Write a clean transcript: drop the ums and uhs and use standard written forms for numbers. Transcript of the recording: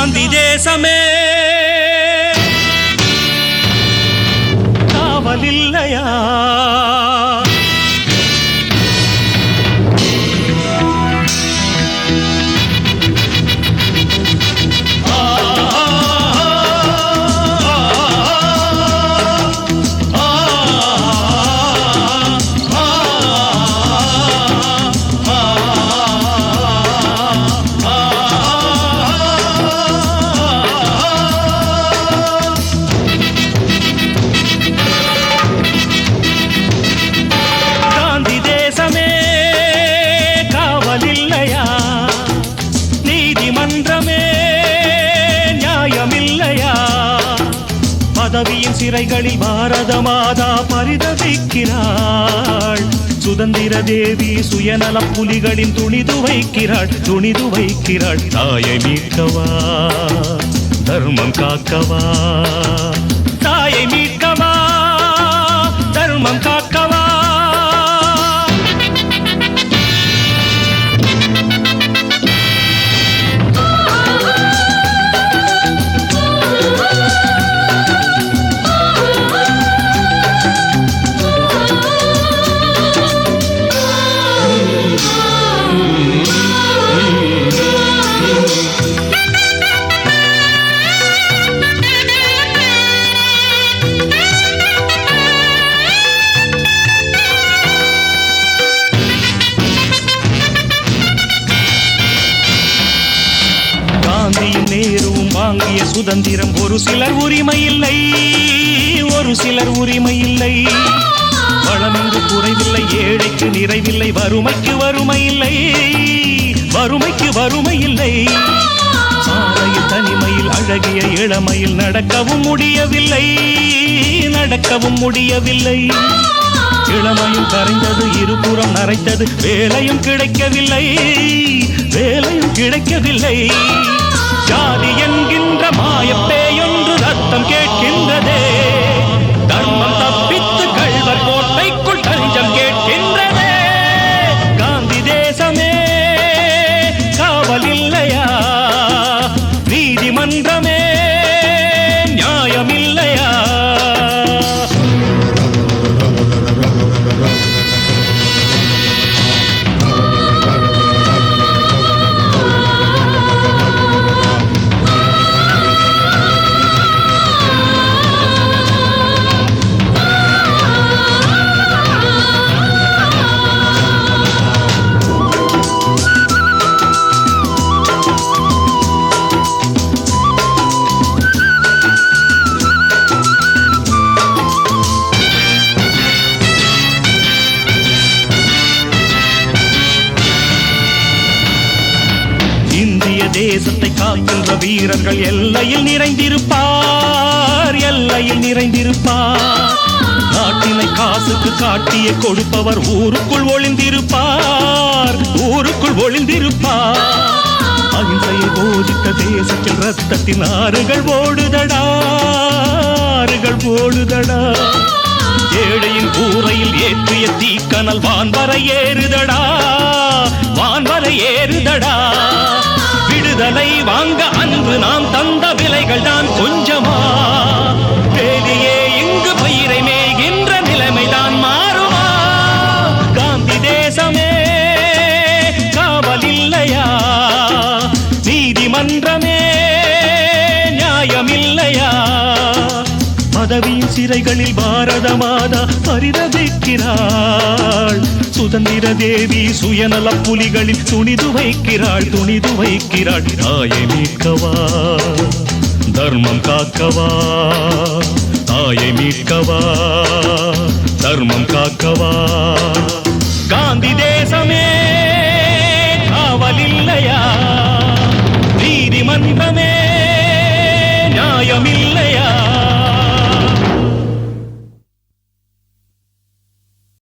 காந்தி தேசமே காவலில்லையா? பதவியின் சிறைகளில் பாரத மாதா பரிதவிக்கிறாள். சுதந்திர தேவி சுயநல புலிகளின் துணிது வைக்கிறாள். தாயை மீட்கவா, தர்மம் காக்கவா, தாயை மீட்கவா, தர்மம் காக்கவா. நேரும் வாங்கிய சுதந்திரம் ஒரு சிலர் உரிமை இல்லை, ஒரு சிலர் உரிமை இல்லை. வளமென்று குறைவில்லை, ஏழைக்கு நிறைவில்லை, வறுமைக்கு வறுமை இல்லை, வறுமைக்கு வறுமை இல்லை. சாலையில் தனிமையில் அழகிய இளமையில் நடக்கவும் முடியவில்லை, நடக்கவும் முடியவில்லை. இளமையும் கரைந்தது, இருபுறம் நரைத்தது, வேலையும் கிடைக்கவில்லை, வேலையும் கிடைக்கவில்லை. ஜாதி என்கின்ற மாயப்பேயொன்று ரத்தம் கேட்கின்றதே, தர்மம் தப்பித்து கள்வர் கோட்டைக்குள் தஞ்சம் கேட்கின்றதே. காந்தி தேசமே காவலில்லையா? நீதிமன்றமே நியாயமில்லையா? இந்திய தேசத்தை காக்கின்ற வீரர்கள் எல்லையில் நிறைந்திருப்பார், எல்லையில் நிறைந்திருப்பார். நாட்டினை காசுக்கு காட்டிய கொடுப்பவர் ஊருக்குள் ஒளிந்திருப்பார், ஊருக்குள் ஒளிந்திருப்பார். அகிம்சையை போதித்த தேசத்தில் ரத்தத்தின் ஆறுகள் ஓடுதடா, ஆறுகள் ஓடுதடா. ஏழையின் கூரையில் ஏற்றிய தீக்கனல் வான்வரை ஏறுதடா, வான்வரை ஏறுதடா. விடுதலை வாங்க அன்று நாம் தந்த விலைகள் தான் கொஞ்சமா? வேலியே இங்கு பயிரை மேய்கின்ற நிலைமைதான் மாறுமா? காந்தி தேசமே காவலில்லையா? நீதிமன்றமே நியாயமில்லையா? பதவியின் சிறைகளில் பாரத மாதா பரிதவிக்கிறாள். சுதந்திர தேவி சுயநல புலிகளில் துணிது வைக்கிறாள். தாயை மீட்கவா, தர்மம் காக்கவா, தாயை மீட்கவா, தர்மம் காக்கவா.